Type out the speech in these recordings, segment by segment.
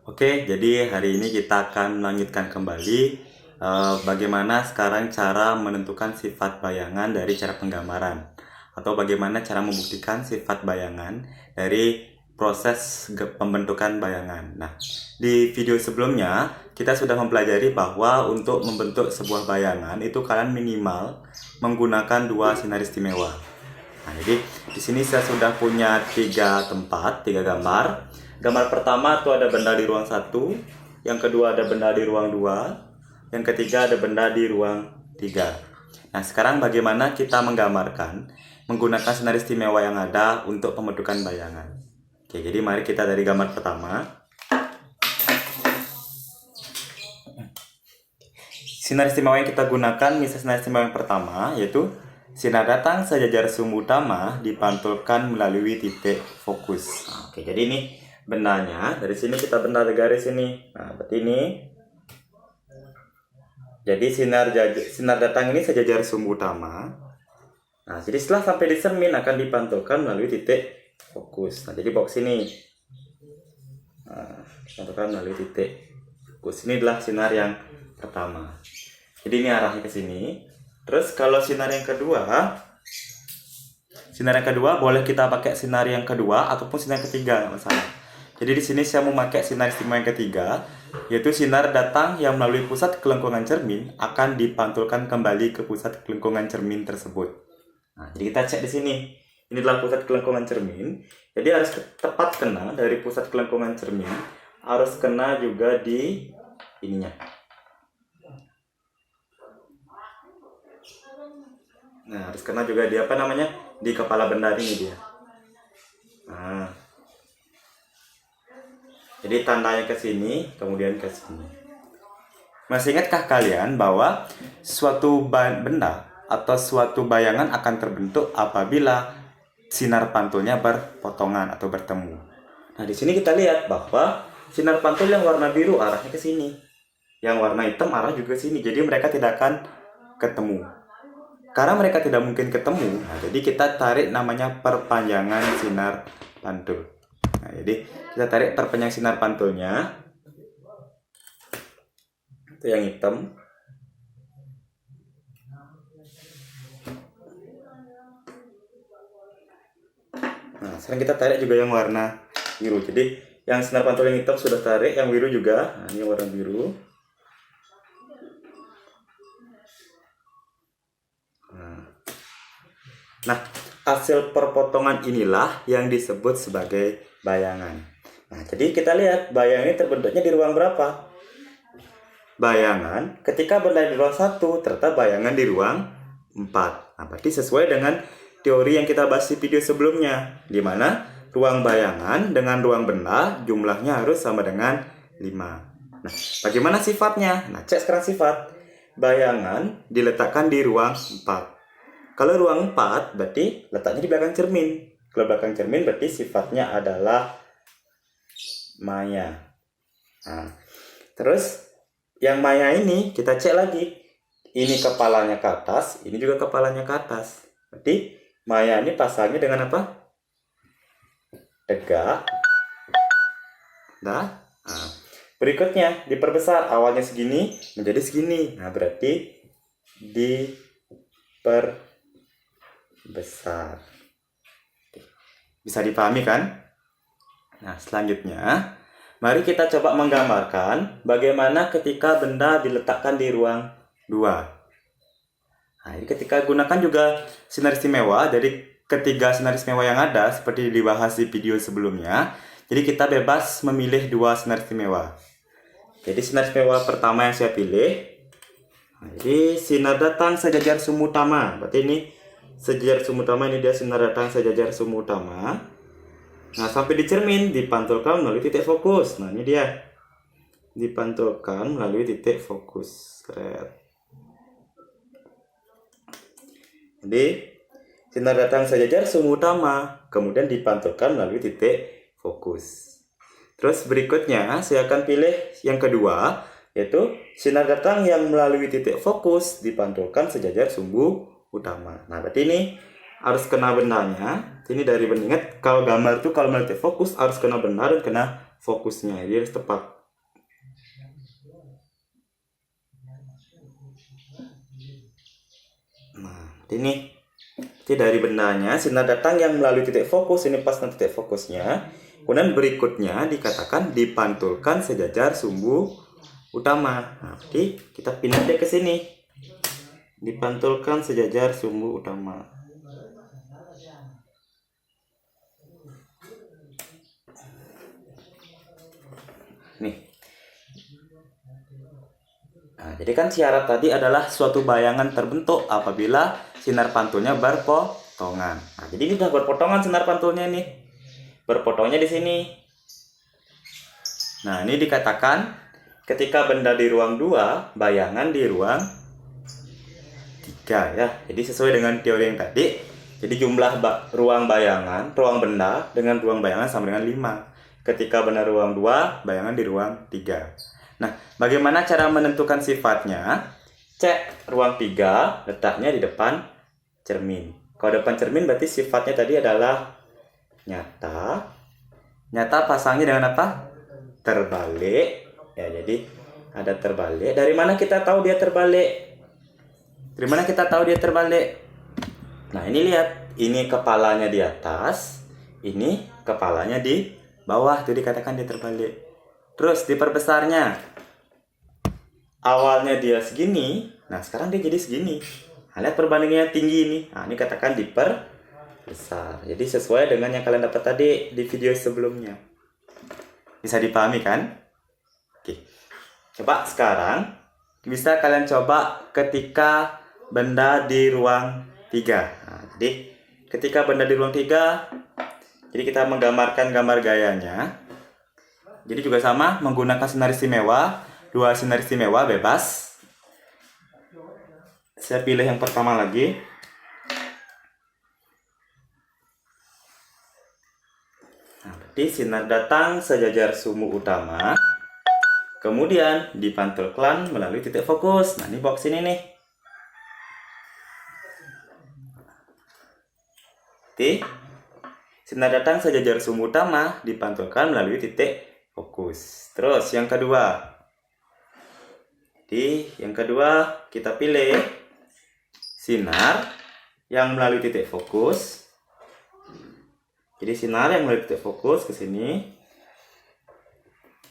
Oke, jadi hari ini kita akan melanjutkan kembali bagaimana sekarang cara menentukan sifat bayangan dari cara penggambaran, atau bagaimana cara membuktikan sifat bayangan dari proses pembentukan bayangan. Nah, di video sebelumnya kita sudah mempelajari bahwa untuk membentuk sebuah bayangan itu kalian minimal menggunakan dua sinar istimewa. Nah, jadi di sini saya sudah punya tiga gambar. Gambar pertama itu ada benda di ruang 1, yang kedua ada benda di ruang 2, yang ketiga ada benda di ruang 3. Nah, sekarang bagaimana kita menggambarkan menggunakan sinar istimewa yang ada untuk pembentukan bayangan. Oke, jadi mari kita dari gambar pertama. Sinar istimewa yang kita gunakan, misal sinar istimewa yang pertama, yaitu sinar datang sejajar sumbu utama dipantulkan melalui titik fokus. Oke, jadi ini bendanya. Dari sini kita benda garis ini. Nah, seperti ini. Jadi sinar datang ini sejajar sumbu utama. Nah, jadi setelah sampai di cermin akan dipantulkan melalui titik fokus. Nah, jadi box ini. Nah, dipantulkan melalui titik fokus. Ini adalah sinar yang pertama. Jadi ini arahnya ke sini. Terus kalau sinar yang kedua boleh kita pakai sinar yang kedua ataupun sinar ketiga, nggak masalah. Jadi di sini saya memakai sinar istimewa yang ketiga, yaitu sinar datang yang melalui pusat kelengkungan cermin akan dipantulkan kembali ke pusat kelengkungan cermin tersebut. Nah, jadi kita cek di sini. Ini adalah pusat kelengkungan cermin. Jadi harus tepat kena dari pusat kelengkungan cermin, harus kena juga di ininya. Nah, harus kena juga di di kepala benda ini dia. Nah, jadi tandanya ke sini, kemudian ke sini. Masih ingatkah kalian bahwa suatu benda atau suatu bayangan akan terbentuk apabila sinar pantulnya berpotongan atau bertemu? Nah, di sini kita lihat bahwa sinar pantul yang warna biru arahnya ke sini, yang warna hitam arah juga ke sini. Jadi mereka tidak akan ketemu. Karena mereka tidak mungkin ketemu, nah, jadi kita tarik namanya perpanjangan sinar pantul. Nah, jadi kita tarik perpanjangan sinar pantulnya. Itu yang hitam. Nah, sekarang kita tarik juga yang warna biru. Jadi yang sinar pantul yang hitam sudah tarik, yang biru juga. Nah, ini warna biru. Nah, hasil perpotongan inilah yang disebut sebagai bayangan. Nah, jadi kita lihat bayangan ini terbentuknya di ruang berapa? Bayangan ketika benda di ruang 1, ternyata bayangan di ruang 4. Nah, berarti sesuai dengan teori yang kita bahas di video sebelumnya, di mana ruang bayangan dengan ruang benda jumlahnya harus sama dengan 5. Nah, bagaimana sifatnya? Nah, cek sekarang sifat. Bayangan diletakkan di ruang 4. Kalau ruang 4 berarti letaknya di belakang cermin. Kalau belakang cermin berarti sifatnya adalah maya. Nah, terus yang maya ini kita cek lagi. Ini kepalanya ke atas, ini juga kepalanya ke atas. Berarti maya ini pasangnya dengan apa? Tegak. Nah, berikutnya diperbesar. Awalnya segini menjadi segini. Nah, berarti besar. Bisa dipahami kan? Nah, selanjutnya mari kita coba menggambarkan bagaimana ketika benda diletakkan di ruang 2. Nah, ini ketika gunakan juga sinar istimewa dari ketiga sinar istimewa yang ada seperti dibahas di video sebelumnya. Jadi kita bebas memilih dua sinar istimewa. Jadi sinar istimewa pertama yang saya pilih, jadi sinar datang sejajar sumbu utama. Berarti ini sejajar sumbu utama, ini dia sinar datang sejajar sumbu utama. Nah, sampai di cermin dipantulkan melalui titik fokus. Nah, ini dia. Dipantulkan melalui titik fokus. Keren. Jadi sinar datang sejajar sumbu utama, kemudian dipantulkan melalui titik fokus. Terus berikutnya saya akan pilih yang kedua, yaitu sinar datang yang melalui titik fokus dipantulkan sejajar sumbu utama. Nah, berarti ini harus kena bendanya. Ini dari benda. Ingat, kalau gambar itu kalau melalui titik fokus harus kena benda dan kena fokusnya, dia harus tepat. Nah, ini dari bendanya sinar datang yang melalui titik fokus, ini pas titik fokusnya. Kemudian berikutnya dikatakan dipantulkan sejajar sumbu utama. Nah, jadi kita pindah deh ke sini. Dipantulkan sejajar sumbu utama. Nih. Nah, jadi kan syarat tadi adalah suatu bayangan terbentuk apabila sinar pantulnya berpotongan. Nah, jadi ini sudah berpotongan sinar pantulnya nih. Berpotongnya di sini. Nah, ini dikatakan ketika benda di ruang 2, bayangan di ruang 3 ya. Jadi sesuai dengan teori yang tadi. Jadi jumlah ruang benda dengan ruang bayangan sama dengan 5. Ketika benda ruang 2, bayangan di ruang 3. Nah, bagaimana cara menentukan sifatnya? Cek ruang 3, letaknya di depan cermin. Kalau depan cermin berarti sifatnya tadi adalah nyata pasangnya dengan apa? Terbalik ya. Jadi ada terbalik. Dari mana kita tahu dia terbalik? Nah, ini lihat, ini kepalanya di atas, ini kepalanya di bawah, itu dikatakan dia terbalik. Terus diperbesarnya, awalnya dia segini, nah sekarang dia jadi segini. Nah, lihat perbandingannya tinggi ini. Nah, ini katakan diperbesar. Jadi sesuai dengan yang kalian dapat tadi di video sebelumnya. Bisa dipahami kan? Oke. Coba sekarang bisa kalian coba ketika benda di ruang 3. Nah, jadi ketika benda di ruang 3, jadi kita menggambarkan gambar gayanya. Jadi juga sama, menggunakan sinar istimewa, 2 sinar istimewa bebas. Saya pilih yang pertama lagi. Di sinar datang sejajar sumbu utama, kemudian dipantulkan melalui titik fokus. Nah, ini box ini nih. Sinar datang sejajar sumbu utama dipantulkan melalui titik fokus. Terus yang kedua. Jadi yang kedua kita pilih sinar yang melalui titik fokus. Jadi sinar yang melalui titik fokus ke sini.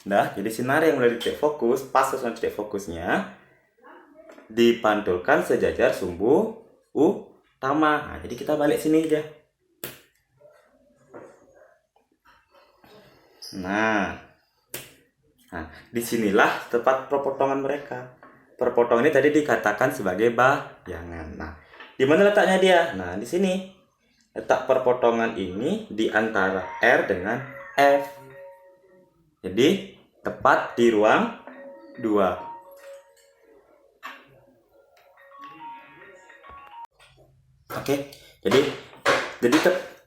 Nah, jadi sinar yang melalui titik fokus, pas dengan titik fokusnya, dipantulkan sejajar sumbu utama. Nah, jadi kita balik sini aja. Nah, disinilah tepat perpotongan mereka. Perpotongan ini tadi dikatakan sebagai bayangan. Nah, di mana letaknya dia? Nah, di sini. Letak perpotongan ini di antara R dengan F. Jadi tepat di ruang 2. Oke. Jadi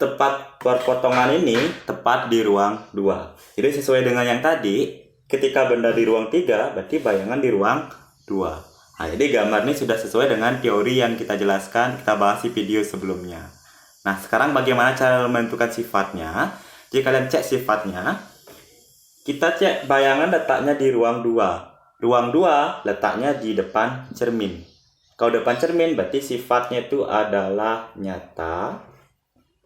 tepat perpotongan ini tepat di ruang 2. Jadi sesuai dengan yang tadi, ketika benda di ruang 3 berarti bayangan di ruang 2. Nah, jadi gambar ini sudah sesuai dengan teori yang kita jelaskan, kita bahas di video sebelumnya. Nah, sekarang bagaimana cara menentukan sifatnya? Jika kalian cek sifatnya, kita cek bayangan letaknya di ruang 2. Ruang 2 letaknya di depan cermin. Kalau depan cermin berarti sifatnya itu adalah nyata.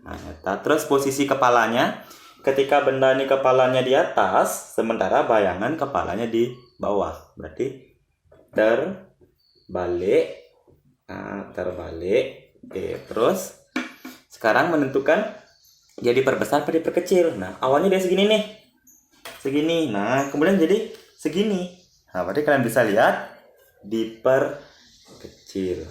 Nah, nyata. Terus posisi kepalanya, ketika benda ini kepalanya di atas, sementara bayangan kepalanya di bawah. Berarti terbalik. Nah, terbalik. Oke, terus sekarang menentukan dia diperbesar atau diperkecil. Nah, awalnya dia segini nih. Segini. Nah, kemudian jadi segini. Nah, berarti kalian bisa lihat diperkecil.